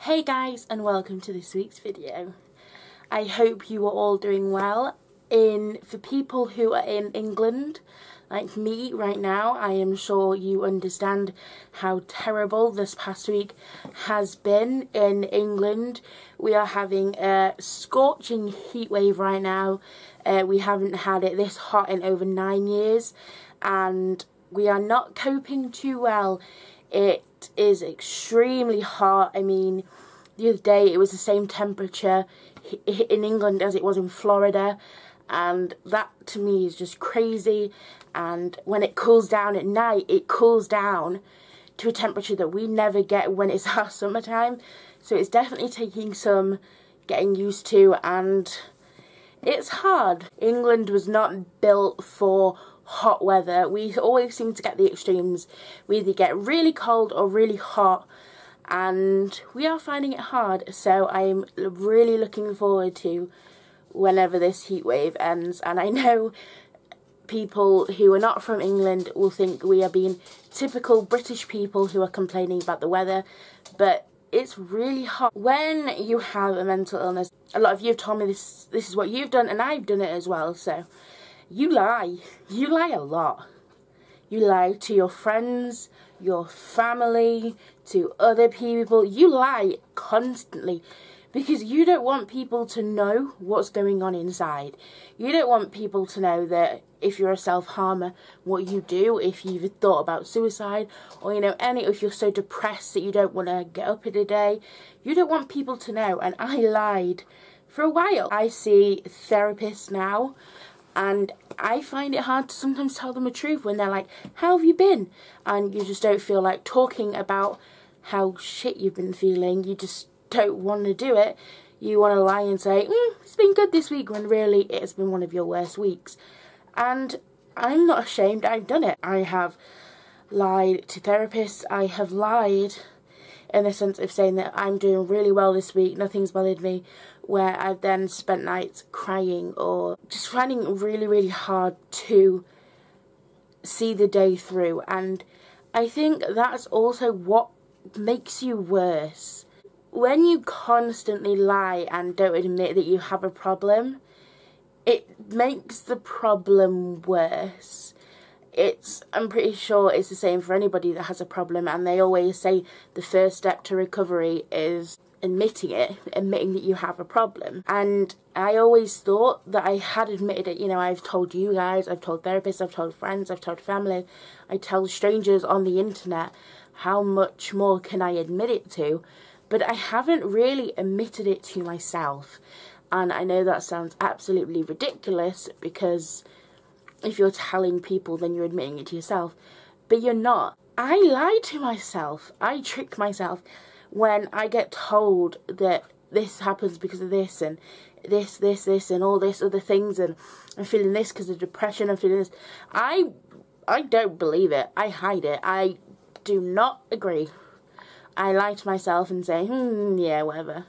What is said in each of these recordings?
Hey guys, and welcome to this week's video. I hope you are all doing well. For people who are in England, like me right now, I am sure you understand how terrible this past week has been in England. We are having a scorching heat wave right now. We haven't had it this hot in over 9 years, and we are not coping too well. It is extremely hot. I mean, the other day it was the same temperature in England as it was in Florida, and that to me is just crazy. And when it cools down at night, it cools down to a temperature that we never get when it's our summertime. So it's definitely taking some getting used to, and it's hard. England was not built for hot weather. We always seem to get the extremes. We either get really cold or really hot, and we are finding it hard. So I'm really looking forward to whenever this heat wave ends. And I know people who are not from England will think we are being typical British people who are complaining about the weather, but it's really hot. When you have a mental illness, a lot of you have told me this is what you've done, and I've done it as well. So you lie a lot. You lie to your friends, your family, to other people. You lie constantly because you don't want people to know what's going on inside. You don't want people to know that if you're a self-harmer, what you do, if you've thought about suicide, or if you're so depressed that you don't want to get up in a day. You don't want people to know, and I lied for a while. I see therapists now, and I find it hard to sometimes tell them the truth when they're like, how have you been? And you just don't feel like talking about how shit you've been feeling. You just don't want to do it. You want to lie and say, it's been good this week, when really it's been one of your worst weeks. And I'm not ashamed, I've done it. I have lied to therapists. I have lied in the sense of saying that I'm doing really well this week, nothing's bothered me, where I've then spent nights crying or just finding it really, really hard to see the day through. And I think that's also what makes you worse. When you constantly lie and don't admit that you have a problem, it makes the problem worse. I'm pretty sure it's the same for anybody that has a problem, and they always say the first step to recovery is admitting that you have a problem. And I always thought that I had admitted it. I've told you guys, I've told therapists, I've told friends, I've told family, I tell strangers on the internet. How much more can I admit it to? But I haven't really admitted it to myself. And I know that sounds absolutely ridiculous, because if you're telling people, then you're admitting it to yourself. But you're not. I lie to myself. I trick myself when I get told that this happens because of this, and this, and all this other things, and I'm feeling this because of depression, I'm feeling this. I don't believe it. I hide it. I do not agree. I lie to myself and say, yeah, whatever.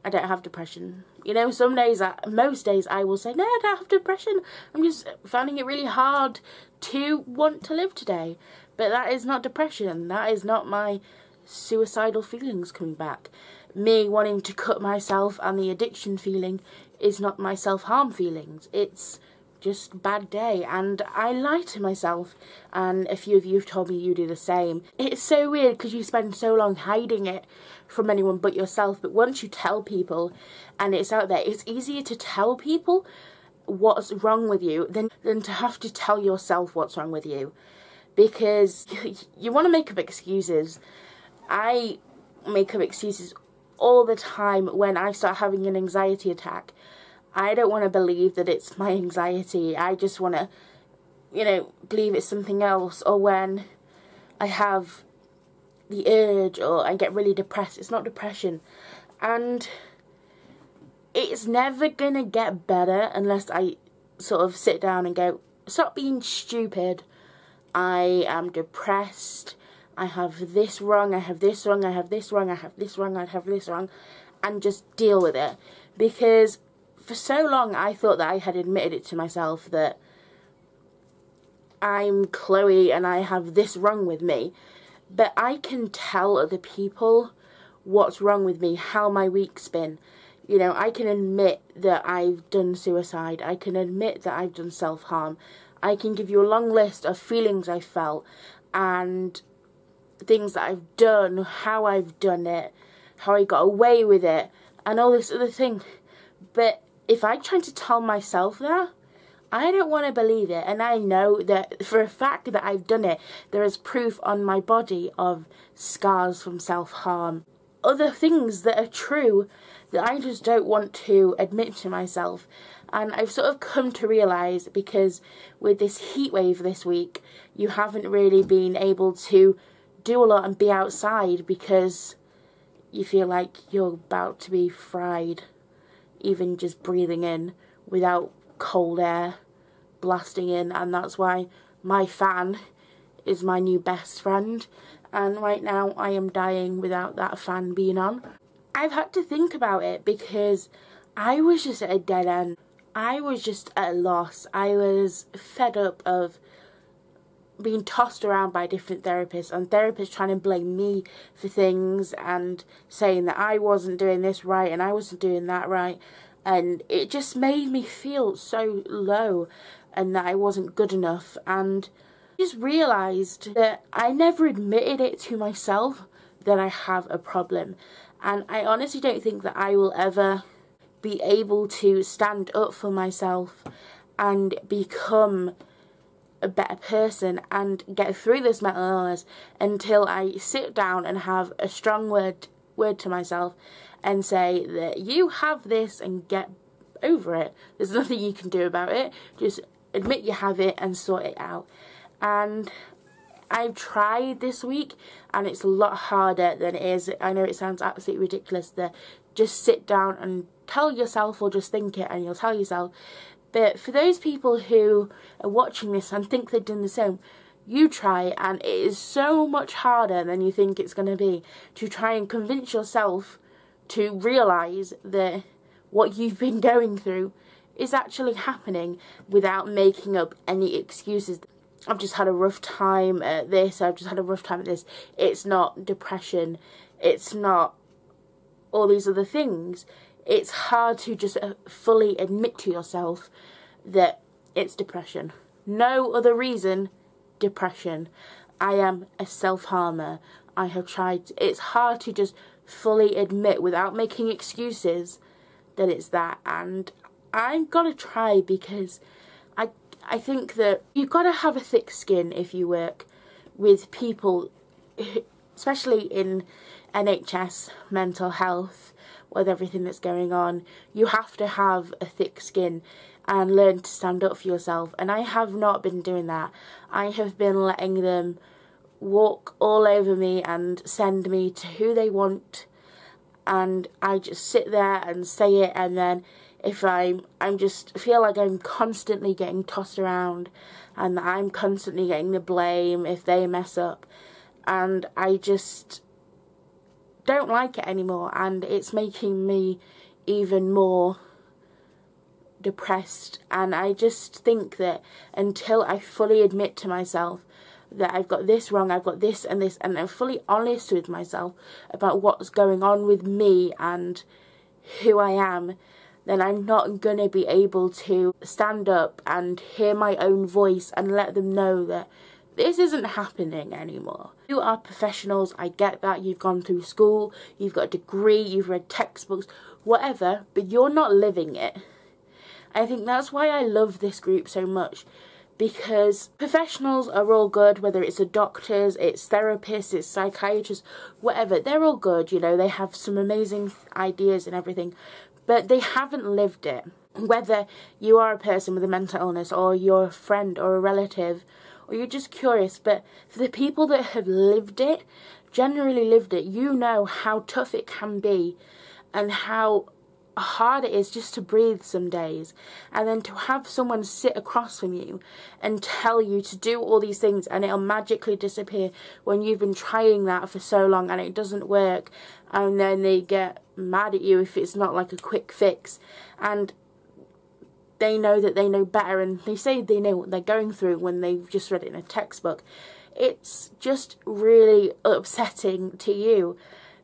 I don't have depression. Some days, most days I will say, no, I don't have depression. I'm just finding it really hard to want to live today. But that is not depression. That is not my suicidal feelings coming back. Me wanting to cut myself and the addiction feeling is not my self-harm feelings. It's just a bad day, and I lie to myself, and a few of you have told me you do the same. It's so weird because you spend so long hiding it from anyone but yourself, but once you tell people and it's out there, it's easier to tell people what's wrong with you than to have to tell yourself what's wrong with you, because you want to make up excuses. I make up excuses all the time when I start having an anxiety attack. I don't want to believe that it's my anxiety. I just want to, believe it's something else. Or when I have the urge or I get really depressed, it's not depression. And it's never going to get better unless I sort of sit down and go, stop being stupid. I am depressed. I have this wrong. I have this wrong. I have this wrong. I have this wrong. I have this wrong. And just deal with it. Because for so long I thought that I had admitted it to myself that I'm Chloe and I have this wrong with me. But I can tell other people what's wrong with me, how my week's been. You know, I can admit that I've done suicide. I can admit that I've done self-harm. I can give you a long list of feelings I felt and things that I've done, how I've done it, how I got away with it, and all this other thing. But if I try to tell myself that, I don't want to believe it. And I know that for a fact that I've done it. There is proof on my body of scars from self-harm. Other things that are true that I just don't want to admit to myself. And I've sort of come to realise, because with this heat wave this week, you haven't really been able to do a lot and be outside because you feel like you're about to be fried, even just breathing in without cold air blasting in. And that's why my fan is my new best friend, and right now I am dying without that fan being on. I've had to think about it because I was just at a dead end. I was just at a loss. I was fed up of being tossed around by different therapists, and therapists trying to blame me for things and saying that I wasn't doing this right and I wasn't doing that right, and it just made me feel so low and that I wasn't good enough. And I just realised that I never admitted it to myself that I have a problem, and I honestly don't think that I will ever be able to stand up for myself and become a better person and get through this mental illness until I sit down and have a strong word to myself and say that you have this and get over it. There's nothing you can do about it. Just admit you have it and sort it out. And I've tried this week, and it's a lot harder than it is. I know it sounds absolutely ridiculous to just sit down and tell yourself, or just think it and you'll tell yourself. But for those people who are watching this and think they're doing the same, you try, and it is so much harder than you think it's going to be to try and convince yourself to realise that what you've been going through is actually happening without making up any excuses. I've just had a rough time at this, I've just had a rough time at this. It's not depression, it's not all these other things. It's hard to just fully admit to yourself that it's depression. No other reason, depression. I am a self-harmer. I have tried. It's hard to just fully admit without making excuses that it's that. And I'm gonna try, because I think that you've got to have a thick skin if you work with people, especially in NHS mental health, with everything that's going on. You have to have a thick skin and learn to stand up for yourself, and I have not been doing that. I have been letting them walk all over me and send me to who they want, and I just sit there and say it, and then if I'm just feel like I'm constantly getting tossed around, and I'm constantly getting the blame if they mess up, and I just don't like it anymore, and it's making me even more depressed. And I just think that until I fully admit to myself that I've got this wrong, I've got this, and I'm fully honest with myself about what's going on with me and who I am, then I'm not going to be able to stand up and hear my own voice and let them know that this isn't happening anymore. You are professionals, I get that, you've gone through school, you've got a degree, you've read textbooks, whatever, but you're not living it. I think that's why I love this group so much, because professionals are all good, whether it's the doctors, it's therapists, it's psychiatrists, whatever, they're all good, you know, they have some amazing ideas and everything, but they haven't lived it. Whether you are a person with a mental illness, or you're a friend or a relative, or you're just curious, but for the people that have lived it, generally lived it, you know how tough it can be and how hard it is just to breathe some days, and then to have someone sit across from you and tell you to do all these things and it'll magically disappear when you've been trying that for so long and it doesn't work, and then they get mad at you if it's not like a quick fix, and they know that they know better, and they say they know what they're going through when they've just read it in a textbook. It's just really upsetting to you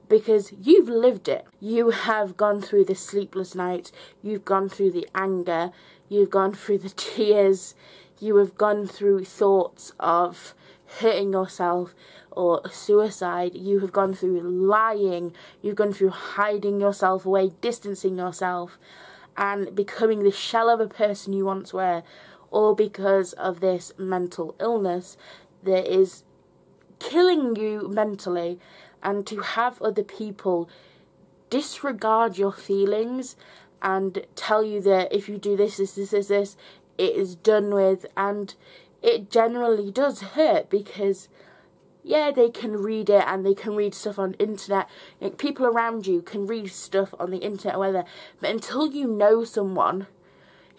because you've lived it. You have gone through the sleepless nights, you've gone through the anger, you've gone through the tears, you have gone through thoughts of hurting yourself or suicide, you have gone through lying, you've gone through hiding yourself away, distancing yourself, and becoming the shell of a person you once were, all because of this mental illness that is killing you mentally. And to have other people disregard your feelings and tell you that if you do this, it is done with, and it generally does hurt, because yeah, they can read it and they can read stuff on the internet. Like, people around you can read stuff on the internet or whatever, but until you know someone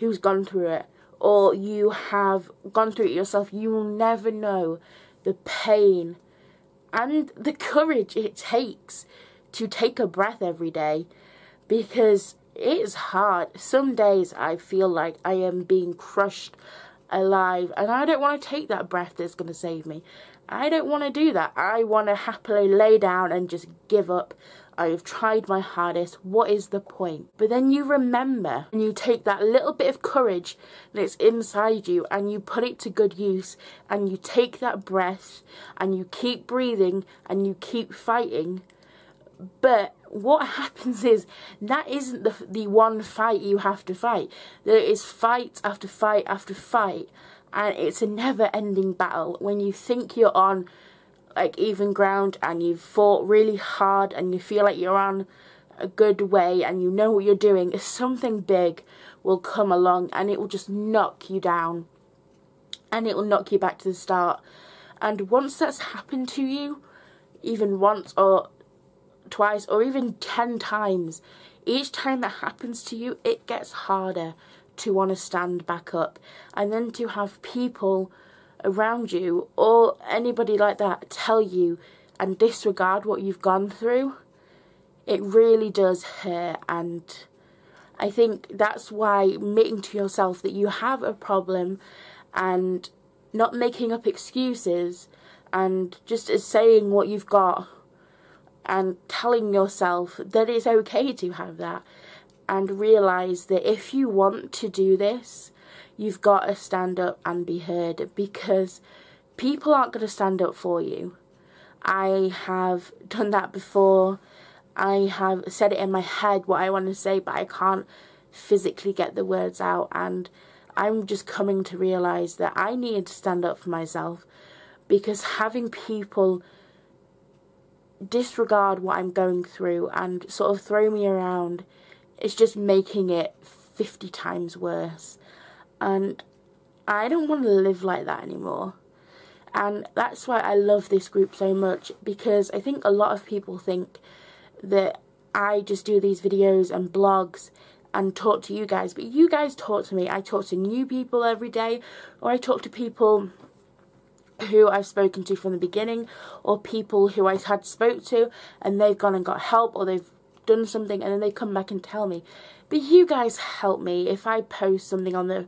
who's gone through it, or you have gone through it yourself, you will never know the pain and the courage it takes to take a breath every day, because it is hard. Some days I feel like I am being crushed alive, and I don't want to take that breath that's going to save me. I don't want to do that. I want to happily lay down and just give up. I have tried my hardest. What is the point? But then you remember, and you take that little bit of courage that's inside you and you put it to good use, and you take that breath and you keep breathing and you keep fighting. But what happens is, that isn't the one fight you have to fight. There is fight after fight after fight, and it's a never-ending battle. When you think you're on like even ground and you've fought really hard and you feel like you're on a good way and you know what you're doing, something big will come along and it will just knock you down, and it will knock you back to the start. And once that's happened to you, even once or twice or even 10 times, each time that happens to you, it gets harder to want to stand back up. And then to have people around you or anybody like that tell you and disregard what you've gone through, it really does hurt. And I think that's why admitting to yourself that you have a problem and not making up excuses and just saying what you've got and telling yourself that it's okay to have that, and realise that if you want to do this, you've got to stand up and be heard, because people aren't going to stand up for you. I have done that before. I have said it in my head what I want to say, but I can't physically get the words out, and I'm just coming to realise that I need to stand up for myself, because having people disregard what I'm going through and sort of throw me around, it's just making it 50 times worse. And I don't want to live like that anymore. And that's why I love this group so much, because I think a lot of people think that I just do these videos and blogs and talk to you guys, but you guys talk to me. I talk to new people every day, or I talk to people who I've spoken to from the beginning, or people who I had spoke to and they've gone and got help, or they've done something and then they come back and tell me. But you guys help me if I post something on the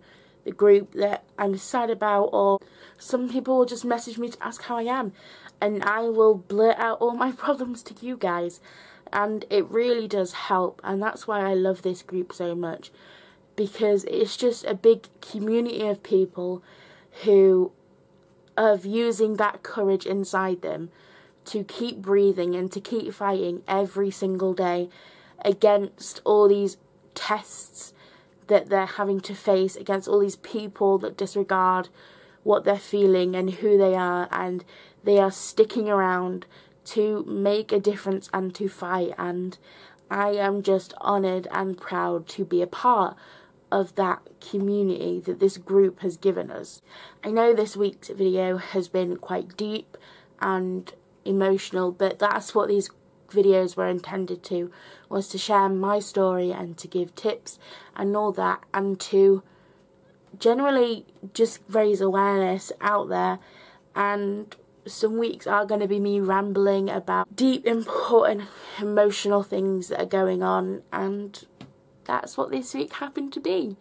group that I'm sad about, or some people will just message me to ask how I am, and I will blurt out all my problems to you guys, and it really does help. And that's why I love this group so much, because it's just a big community of people who of using that courage inside them to keep breathing and to keep fighting every single day against all these tests that they're having to face, against all these people that disregard what they're feeling and who they are, and they are sticking around to make a difference and to fight. And I am just honoured and proud to be a part of that community that this group has given us. I know this week's video has been quite deep and emotional, but that's what these videos were intended to, was to share my story and to give tips and all that, and to generally just raise awareness out there. And some weeks are going to be me rambling about deep, important, emotional things that are going on, and that's what this week happened to be.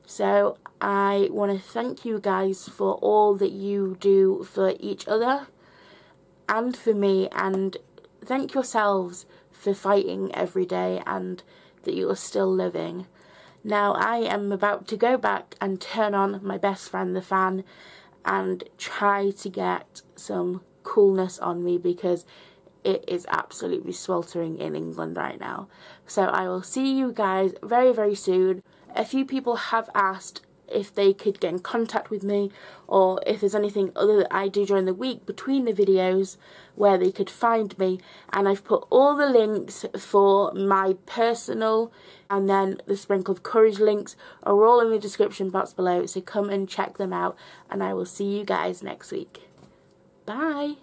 So I want to thank you guys for all that you do for each other and for me, and thank yourselves for fighting every day and that you are still living. Now I am about to go back and turn on my best friend the fan and try to get some coolness on me, because it is absolutely sweltering in England right now. So I will see you guys very, very soon. A few people have asked if they could get in contact with me, or if there's anything other that I do during the week between the videos where they could find me, and I've put all the links for my personal and then the Sprinkle of Courage links are all in the description box below, so come and check them out, and I will see you guys next week. Bye!